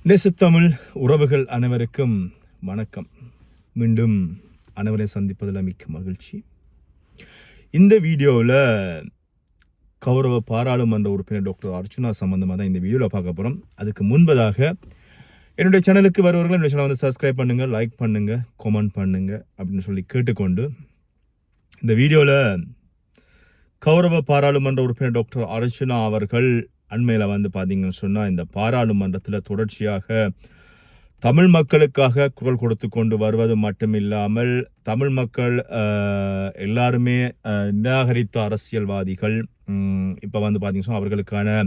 நேசத்தமிழ் உறவுகள் அனைவருக்கும் வணக்கம். மீண்டும் அனைவரை சந்திப்பதில் மிக்க மகிழ்ச்சி. இந்த வீடியோவில் கௌரவ பாராளுமன்ற உறுப்பினர் டாக்டர் அர்ச்சுனா சம்பந்தமாக தான் இந்த வீடியோவில் பார்க்க போகிறோம். அதுக்கு முன்பதாக என்னுடைய சேனலுக்கு வருவர்கள் என்னுடைய சேனலை வந்து சப்ஸ்கிரைப் பண்ணுங்கள், லைக் பண்ணுங்கள், கமெண்ட் பண்ணுங்கள் அப்படின்னு சொல்லி கேட்டுக்கொண்டு இந்த வீடியோவில் கௌரவ பாராளுமன்ற உறுப்பினர் டாக்டர் அர்ச்சுனா அவர்கள் அண்மையில் வந்து பார்த்தீங்கன்னு சொன்னால் இந்த பாராளுமன்றத்தில் தொடர்ச்சியாக தமிழ் மக்களுக்காக குரல் கொடுத்து கொண்டு வருவது மட்டுமில்லாமல் தமிழ் மக்கள் எல்லாருமே நிராகரித்த அரசியல்வாதிகள் இப்போ வந்து பார்த்தீங்கன்னா அவர்களுக்கான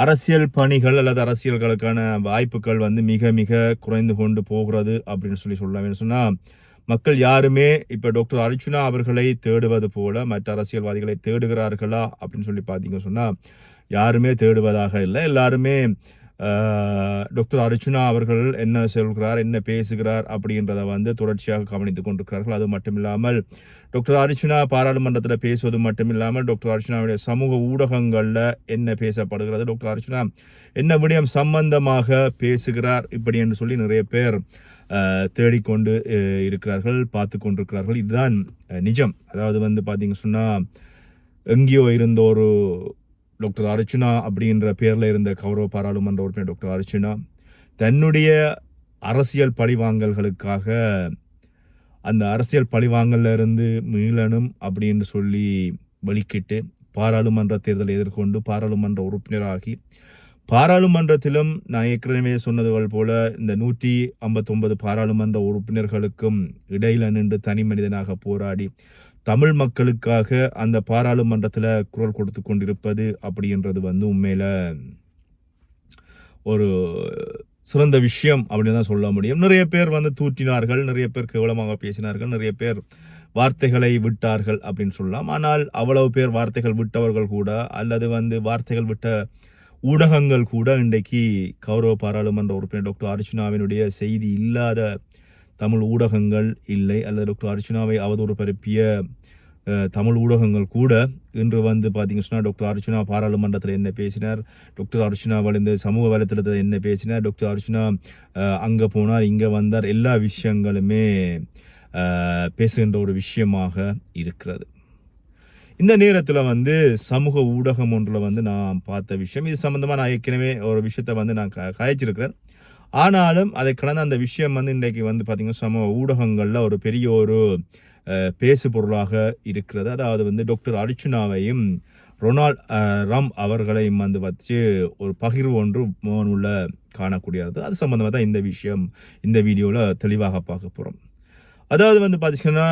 அரசியல் பணிகள் அல்லது அரசியல்களுக்கான வாய்ப்புகள் வந்து மிக மிக குறைந்து கொண்டு போகிறது அப்படின்னு சொல்லலாம். சொன்னால் மக்கள் யாருமே இப்போ டாக்டர் அர்ச்சுனா அவர்களை தேடுவது போல மற்ற அரசியல்வாதிகளை தேடுகிறார்களா அப்படின்னு சொல்லி பார்த்தீங்கன்னு சொன்னால் யாருமே தேடுவதாக இல்லை. எல்லாருமே டாக்டர் அர்ச்சுனா அவர்கள் என்ன சொல்கிறார், என்ன பேசுகிறார் அப்படின்றத வந்து தொடர்ச்சியாக கவனித்துக் கொண்டிருக்கிறார்கள். அது மட்டும் இல்லாமல் டாக்டர் அர்ச்சுனா பாராளுமன்றத்தில் பேசுவது மட்டும் இல்லாமல் டாக்டர் அர்ச்சுனாவுடைய சமூக ஊடகங்களில் என்ன பேசப்படுகிறது, டாக்டர் அர்ச்சுனா என்ன விடயம் சம்பந்தமாக பேசுகிறார் இப்படி என்று சொல்லி நிறைய பேர் தேடிக்கொண்டு இருக்கிறார்கள், பார்த்து கொண்டிருக்கிறார்கள். இதுதான் நிஜம். அதாவது வந்து பார்த்தீங்க சொன்னால் எங்கேயோ இருந்த ஒரு டாக்டர் அர்ச்சுனா அப்படின்ற பேரில் இருந்த கௌரவ பாராளுமன்ற உறுப்பினர் டாக்டர் அர்ச்சுனா தன்னுடைய அரசியல் பழிவாங்கல்களுக்காக அந்த அரசியல் பழிவாங்கல்ல இருந்து மீளணும் அப்படின்னு சொல்லி வலிக்கிட்டு பாராளுமன்ற தேர்தலை எதிர்கொண்டு பாராளுமன்ற உறுப்பினராகி பாராளுமன்றத்திலும் நான் ஏற்கனவே சொன்னதுகள் போல இந்த 159 பாராளுமன்ற உறுப்பினர்களுக்கும் இடையில நின்று தனி மனிதனாக போராடி தமிழ் மக்களுக்காக அந்த பாராளுமன்றத்தில் குரல் கொடுத்து கொண்டிருப்பது அப்படின்றது வந்து உண்மையில ஒரு சிறந்த விஷயம் அப்படின்னு தான் சொல்ல முடியும். நிறைய பேர் வந்து தூற்றினார்கள், நிறைய பேர் கேவலமாக பேசினார்கள், நிறைய பேர் வார்த்தைகளை விட்டார்கள் அப்படின்னு சொல்லலாம். ஆனால் அவ்வளவு பேர் வார்த்தைகள் விட்டவர்கள் கூட அல்லது வந்து வார்த்தைகள் விட்ட ஊடகங்கள் கூட இன்றைக்கு கௌரவ பாராளுமன்ற உறுப்பினர் டாக்டர் அர்ச்சுனாவினுடைய செய்தி இல்லாத தமிழ் ஊடகங்கள் இல்லை, அல்லது டாக்டர் அர்ச்சுனாவை அவதூறு பரப்பிய தமிழ் ஊடகங்கள் கூட இன்று வந்து பார்த்தீங்க சொன்னால் டாக்டர் அர்ச்சுனா பாராளுமன்றத்தில் என்ன பேசினார், டாக்டர் அர்ச்சுனா வளர்ந்து சமூக வலைத்தளத்தில் என்ன பேசினார், டாக்டர் அர்ச்சுனா அங்கே போனார் இங்கே வந்தார், எல்லா விஷயங்களுமே பேசுகின்ற ஒரு விஷயமாக இருக்கிறது. இந்த நேரத்தில் வந்து சமூக ஊடகம் ஒன்றில் வந்து நான் பார்த்த விஷயம், இது சம்மந்தமாக நான் ஏற்கனவே ஒரு விஷயத்தை வந்து நான் கதைச்சிருக்கிறேன். ஆனாலும் அதை கடந்த அந்த விஷயம் வந்து இன்றைக்கு வந்து பார்த்திங்கன்னா சமூக ஊடகங்களில் ஒரு பெரிய ஒரு பேசு பொருளாக இருக்கிறது. அதாவது வந்து டாக்டர் அர்ச்சுனாவையும் ரொனால்ட் ரம் அவர்களையும் வந்து வச்சு ஒரு பகிர்வு ஒன்று உள்ள காணக்கூடியது. அது சம்மந்தமாக தான் இந்த விஷயம் இந்த வீடியோவில் தெளிவாக பார்க்க போகிறோம். அதாவது வந்து பார்த்தீங்கன்னா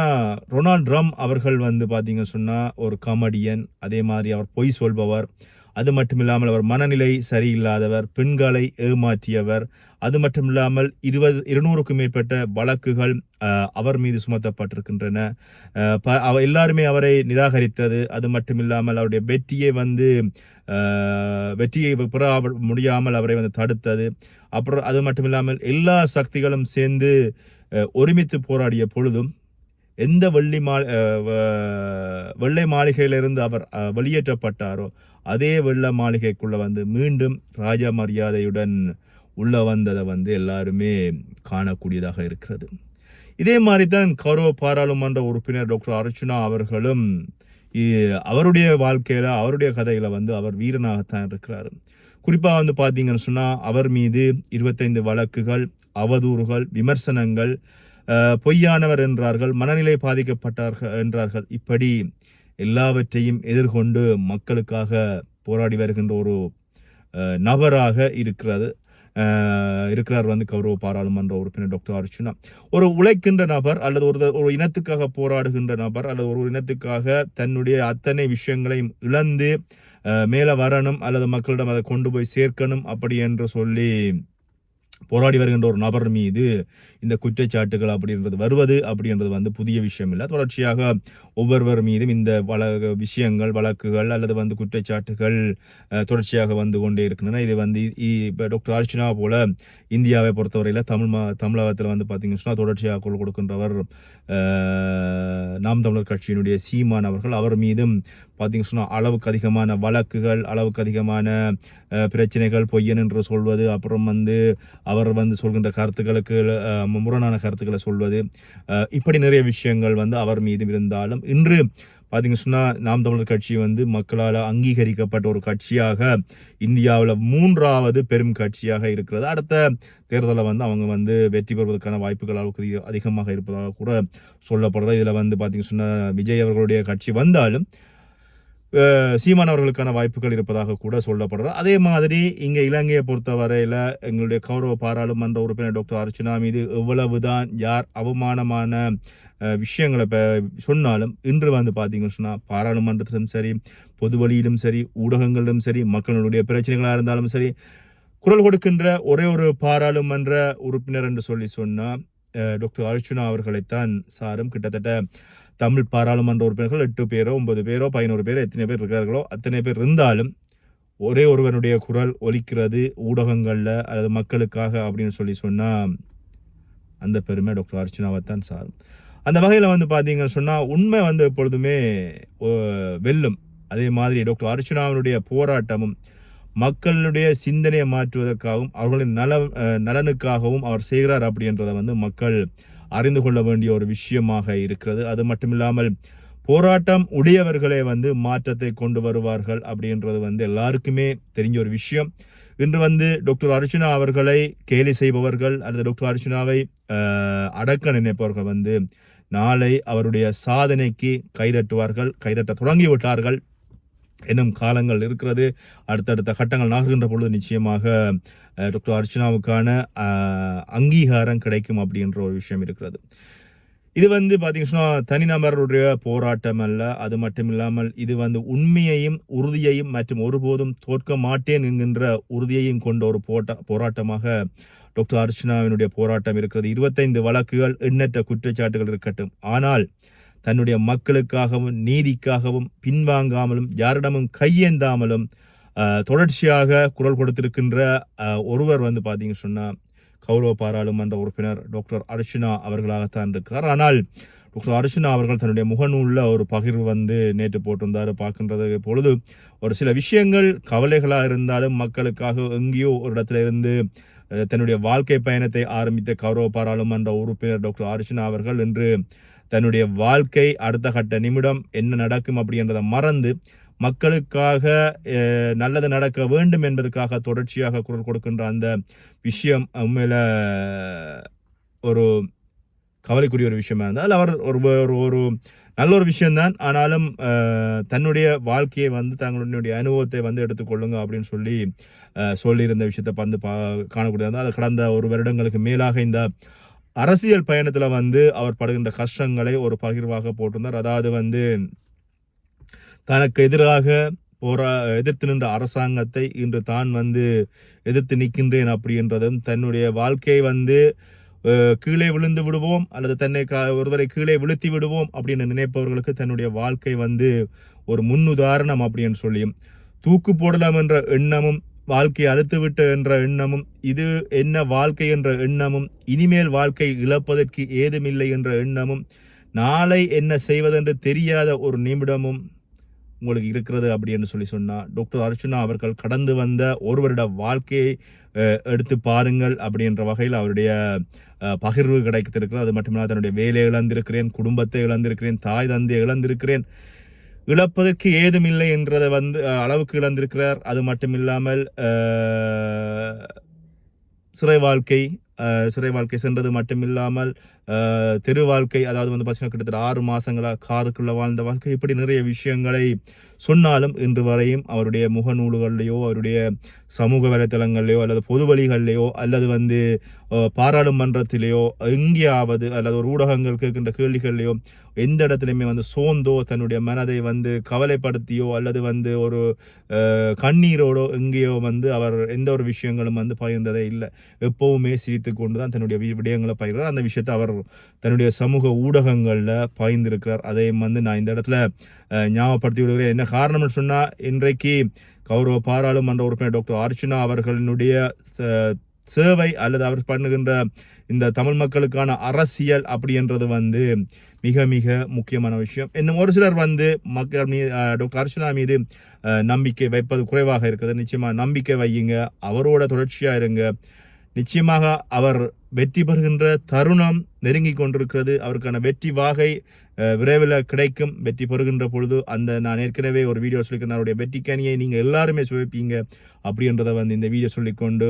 ரொனால்ட் ரம் அவர்கள் வந்து பார்த்தீங்கன்னு சொன்னால் ஒரு காமெடியன், அதே மாதிரி அவர் பொய் சொல்பவர், அது மட்டும் இல்லாமல் அவர் மனநிலை சரியில்லாதவர், பெண்களை ஏமாற்றியவர், அது மட்டும் இல்லாமல் 200க்கும் மேற்பட்ட வழக்குகள் அவர் மீது சுமத்தப்பட்டிருக்கின்றன. எல்லாருமே அவரை நிராகரித்தது, அது மட்டும் இல்லாமல் அவருடைய வெற்றியை பெற முடியாமல் அவரை வந்து தடுத்தது, அப்புறம் அது மட்டும் இல்லாமல் எல்லா சக்திகளும் சேர்ந்து ஒருமித்து போராடிய பொழுதும் எந்த வெள்ளை மாளிகையிலிருந்து அவர் வெளியேற்றப்பட்டாரோ அதே வெள்ளை மாளிகைக்குள்ள வந்து மீண்டும் ராஜ மரியாதையுடன் உள்ள வந்ததை வந்து எல்லாருமே காணக்கூடியதாக இருக்கிறது. இதே மாதிரி தான் கௌரவ பாராளுமன்ற உறுப்பினர் டாக்டர் அர்ச்சுனா அவர்களும் அவருடைய வாழ்க்கையில அவருடைய கதையில வந்து அவர் வீரனாகத்தான் இருக்கிறார். குறிப்பாக வந்து பார்த்தீங்கன்னு சொன்னால் அவர் மீது 25 வழக்குகள், அவதூறுகள், விமர்சனங்கள், பொய்யானவர் என்றார்கள், மனநிலை பாதிக்கப்பட்டார்கள் என்றார்கள். இப்படி எல்லாவற்றையும் எதிர்கொண்டு மக்களுக்காக போராடி வருகின்ற ஒரு நபராக இருக்கிறார் வந்து கௌரவ பாராளுமன்ற உறுப்பினர் டாக்டர் அர்ச்சுனா. ஒரு உழைக்கின்ற நபர் அல்லது ஒரு இனத்துக்காக போராடுகின்ற நபர் அல்லது ஒரு இனத்துக்காக தன்னுடைய அத்தனை விஷயங்களையும் இழந்து மேலே வரணும் அல்லது மக்களிடம் அதை கொண்டு போய் சேர்க்கணும் அப்படி என்று சொல்லி போராடி வருகின்ற ஒரு நபர் மீது இந்த குற்றச்சாட்டுகள் வருவது அப்படின்றது வந்து புதிய விஷயம் இல்லை. தொடர்ச்சியாக ஒவ்வொருவர் மீதும் இந்த விஷயங்கள், வழக்குகள் அல்லது வந்து குற்றச்சாட்டுகள் தொடர்ச்சியாக வந்து கொண்டே இருக்கின்றன. இது வந்து இப்போ டாக்டர் அர்ச்சுனா போல இந்தியாவை பொறுத்தவரையில் தமிழகத்தில் வந்து பார்த்தீங்கன்னா தொடர்ச்சியாக குரல் கொடுக்கின்றவர் நாம் தமிழர் கட்சியினுடைய சீமான் அவர்கள். அவர் மீதும் பார்த்தீங்கன்னு சொன்னால் அளவுக்கு அதிகமான வழக்குகள், அளவுக்கு அதிகமான பிரச்சனைகள், பொய்யன் என்று சொல்வது, அப்புறம் அவர் சொல்கின்ற கருத்துக்களுக்கு முரணான கருத்துக்களை சொல்வது, இப்படி நிறைய விஷயங்கள் அவர் மீது இருந்தாலும் இன்று பார்த்தீங்கன்னு சொன்னால் நாம் தமிழர் கட்சி மக்களால் அங்கீகரிக்கப்பட்ட ஒரு கட்சியாக இந்தியாவில் 3வது பெரும் கட்சியாக இருக்கிறது. அடுத்த தேர்தலில் அவங்க வெற்றி பெறுவதற்கான வாய்ப்புகள் அளவுக்கு அதிகமாக இருப்பதாக கூட சொல்லப்படுறது. இதில் பார்த்தீங்கன்னு சொன்னால் விஜய் அவர்களுடைய கட்சி வந்தாலும் சீமான் அவர்களுக்கான வாய்ப்புகள் இருப்பதாக கூட சொல்லப்படுறது. அதே மாதிரி இங்கே இலங்கையை பொறுத்தவரையில் எங்களுடைய கௌரவ பாராளுமன்ற உறுப்பினர் டாக்டர் அர்ச்சுனா மீது எவ்வளவுதான் யார் அவமானமான விஷயங்களை சொன்னாலும் இன்று பார்த்தீங்கன்னு சொன்னால் பாராளுமன்றத்திலும் சரி, பொது வழியிலும் சரி, ஊடகங்களிலும் சரி, மக்களுடைய பிரச்சனைகளாக இருந்தாலும் சரி, குரல் கொடுக்கின்ற ஒரே ஒரு பாராளுமன்ற உறுப்பினர் என்று சொன்னால் டாக்டர் அர்ச்சுனா அவர்களைத்தான் சாரும். கிட்டத்தட்ட தமிழ் பாராளுமன்ற உறுப்பினர்கள் 8 பேரோ 9 பேரோ 11 பேரோ எத்தனை பேர் இருக்கிறார்களோ அத்தனை பேர் இருந்தாலும் ஒரே ஒருவனுடைய குரல் ஒலிக்கிறது ஊடகங்களில் அல்லது மக்களுக்காக அப்படின்னு சொன்னால் அந்த பெருமை டாக்டர் அர்ச்சுனாவை தான் சாரும். அந்த வகையில் பார்த்தீங்கன்னு சொன்னால் உண்மை எப்பொழுதுமே வெல்லும். அதே மாதிரி டாக்டர் அர்ச்சுனாவினுடைய போராட்டமும் மக்களுடைய சிந்தனையை மாற்றுவதற்காகவும் அவர்களின் நலனுக்காகவும் அவர் செய்கிறார் அப்படின்றத மக்கள் அறிந்து கொள்ள வேண்டிய ஒரு விஷயமாக இருக்கிறது. அது மட்டும் இல்லாமல் போராட்டம் உடையவர்களே மாற்றத்தை கொண்டு வருவார்கள் அப்படின்றது எல்லாருக்குமே தெரிஞ்ச ஒரு விஷயம். இன்று டாக்டர் அர்ச்சுனா அவர்களை கேலி செய்பவர்கள் அல்லது டாக்டர் அர்ச்சுனாவை அடக்க நினைப்பவர்கள் நாளை அவருடைய சாதனைக்கு கைதட்டுவார்கள், கைதட்ட தொடங்கிவிட்டார்கள் என்னும் காலங்கள் இருக்கிறது. அடுத்தடுத்த கட்டங்கள் நகர்கின்ற பொழுது நிச்சயமாக டாக்டர் அர்ச்சுனாவுக்கான அங்கீகாரம் கிடைக்கும் அப்படின்ற ஒரு விஷயம் இருக்கிறது. இது பார்த்தீங்கன்னா தனிநபருடைய போராட்டம் அல்ல. அது மட்டும் இல்லாமல் இது உண்மையையும் உறுதியையும் மற்றும் ஒருபோதும் தோற்க மாட்டேன் என்கின்ற உறுதியையும் கொண்ட ஒரு போராட்டமாக டாக்டர் அர்ச்சுனாவினுடைய போராட்டம் இருக்கிறது. 25 வழக்குகள், எண்ணற்ற குற்றச்சாட்டுகள் இருக்கட்டும், ஆனால் தன்னுடைய மக்களுக்காகவும் நீதிக்காகவும் பின்வாங்காமலும் யாரிடமும் கையேந்தாமலும் தொடர்ச்சியாக குரல் கொடுத்திருக்கின்ற ஒருவர் பார்த்தீங்கன்னு சொன்னால் கௌரவ பாராளுமன்ற உறுப்பினர் டாக்டர் அர்ச்சுனா அவர்களாகத்தான் இருக்கிறார். ஆனால் டாக்டர் அர்ச்சுனா அவர்கள் தன்னுடைய முகநூலில் ஒரு பகிர்வு நேற்று போட்டிருந்தார். பார்க்கின்றது பொழுது ஒரு சில விஷயங்கள் கவலைகளாக இருந்தாலும் மக்களுக்காக எங்கேயோ ஒரு இடத்துல இருந்து தன்னுடைய வாழ்க்கை பயணத்தை ஆரம்பித்த கௌரவ பாராளுமன்ற உறுப்பினர் டாக்டர் அர்ச்சுனா அவர்கள் இன்று தன்னுடைய வாழ்க்கை அடுத்த கட்ட நிமிடம் என்ன நடக்கும் அப்படின்றத மறந்து மக்களுக்காக நல்லது நடக்க வேண்டும் என்பதற்காக தொடர்ச்சியாக குரல் கொடுக்கின்ற அந்த விஷயம் உண்மையில ஒரு கவலைக்குரிய ஒரு விஷயமா இருந்தால் அவர் ஒரு நல்ல ஒரு விஷயம்தான். ஆனாலும் தன்னுடைய வாழ்க்கையை தங்களுடைய அனுபவத்தை எடுத்துக்கொள்ளுங்க அப்படின்னு சொல்லியிருந்த விஷயத்தை காணக்கூடியது. அது கடந்த ஒரு வருடங்களுக்கு மேலாக இந்த அரசியல் பயணத்தில் அவர் படுகின்ற கஷ்டங்களை ஒரு பகிர்வாக போட்டிருந்தார். அதாவது தனக்கு எதிராக எதிர்த்து நின்ற அரசாங்கத்தை இன்று தான் எதிர்த்து நிற்கின்றேன் அப்படின்றதும் தன்னுடைய வாழ்க்கையை கீழே விழுந்து விடுவோம் அல்லது தன்னை ஒருவரை கீழே விழுத்தி விடுவோம் அப்படின்னு நினைப்பவர்களுக்கு தன்னுடைய வாழ்க்கை ஒரு முன்னுதாரணம் அப்படின்னு சொல்லியும் தூக்கு போடலாம் என்ற எண்ணமும் வாழ்க்கையை அழுத்துவிட்டு என்ற எண்ணமும் இது என்ன வாழ்க்கை என்ற எண்ணமும் இனிமேல் வாழ்க்கை இழப்பதற்கு ஏதுமில்லை என்ற எண்ணமும் நாளை என்ன செய்வதென்று தெரியாத ஒரு நிமிடமும் உங்களுக்கு இருக்கிறது அப்படின்னு சொன்னால் டாக்டர் அர்ச்சுனா அவர்கள் கடந்து வந்த ஒரு வருட வாழ்க்கையை எடுத்து பாருங்கள் அப்படின்ற வகையில் அவருடைய பகிர்வு கிடைத்திருக்கிறது. அது மட்டுமில்லாமல் தன்னுடைய வேலையை இழந்திருக்கிறேன், குடும்பத்தை இழந்திருக்கிறேன், தாய் தந்தையை இழந்திருக்கிறேன், இழப்பதற்கு ஏதுமில்லை என்றதை அளவுக்கு இழந்திருக்கிறார். அது மட்டும் இல்லாமல் சிறை வாழ்க்கை சென்றது மட்டும் இல்லாமல் தெரு வாழ்க்கை, அதாவது பார்த்தீங்கன்னா கிட்டத்தட்ட 6 மாதங்களாக காருக்குள்ள வாழ்ந்த வாழ்க்கை, இப்படி நிறைய விஷயங்களை சொன்னாலும் இன்று வரையும் அவருடைய முகநூல்கள்லையோ அவருடைய சமூக வலைத்தளங்கள்லையோ அல்லது பொது வழிகள்லையோ அல்லது பாராளுமன்றத்திலேயோ எங்கேயாவது அல்லது ஒரு ஊடகங்கள் கேட்கின்ற கேள்விகள்லையோ எந்த இடத்துலையுமே சோர்ந்தோ தன்னுடைய மனதை கவலைப்படுத்தியோ அல்லது ஒரு கண்ணீரோடோ எங்கேயோ அவர் எந்த ஒரு விஷயங்களும் பகிர்ந்ததே இல்லை. எப்போவுமே சிரித்து கொண்டு தான் தன்னுடைய விடயங்களை பகிர்கிறார். அந்த விஷயத்தை அவர் தன்னுடைய சமூக ஊடகங்களில் பகிர்ந்திருக்கிறார். அதையும் நான் இந்த இடத்துல ஞாபகப்படுத்தி விடுகிறேன். என்ன காரணம்னு சொன்னால் இன்றைக்கு கௌரவ பாராளுமன்ற உறுப்பினர் டாக்டர் அர்ச்சுனா அவர்களுடைய சேவை அல்லது அவர் பண்ணுகின்ற இந்த தமிழ் மக்களுக்கான அரசியல் அப்படின்றது வந்து மிக மிக முக்கியமான விஷயம். இன்னும் ஒரு சிலர் வந்து மக்கள் மீது டாக்டர் அர்ச்சனா மீது நம்பிக்கை வைப்பது குறைவாக இருக்குது. நிச்சயமாக நம்பிக்கை வையுங்க, அவரோட தொடர்ச்சியாக இருங்க. நிச்சயமாக அவர் வெற்றி பெறுகின்ற தருணம் நெருங்கி கொண்டிருக்கிறது. அவருக்கான வெற்றி வாகை விரைவில் கிடைக்கும். வெற்றி பெறுகின்ற பொழுது நான் ஏற்கனவே ஒரு வீடியோ சொல்லிக்கிறேன், அவருடைய வெற்றி கனியை நீங்கள் எல்லாருமே சுவைப்பீங்க அப்படின்றத வந்து இந்த வீடியோ சொல்லிக்கொண்டு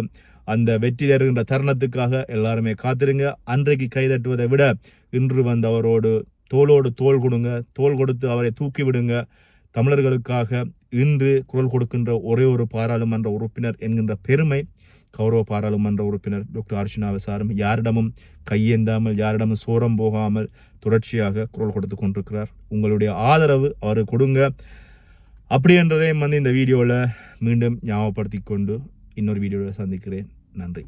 அந்த வெற்றி தருகின்ற தருணத்துக்காக எல்லாருமே காத்திருங்க. அன்றைக்கு கைதட்டுவதை விட இன்று வந்து அவரோடு தோளோடு தோள் கொடுங்க, தோள் கொடுத்து அவரை தூக்கி விடுங்க. தமிழர்களுக்காக இன்று குரல் கொடுக்கின்ற ஒரே ஒரு பாராளுமன்ற உறுப்பினர் என்கின்ற பெருமை கௌரவ பாராளுமன்ற உறுப்பினர் டாக்டர் அர்ச்சனாவை சாரும். யாரிடமும் கையேந்தாமல், யாரிடமும் சோரம் போகாமல் தொடர்ச்சியாக குரல் கொடுத்து கொண்டிருக்கிறார். உங்களுடைய ஆதரவு அவருக்கு கொடுங்க. அப்படின்றதையும் வந்து இந்த வீடியோவில் மீண்டும் ஞாபகப்படுத்தி கொண்டு இன்னொரு வீடியோவில் சந்திக்கிறேன். நன்றி.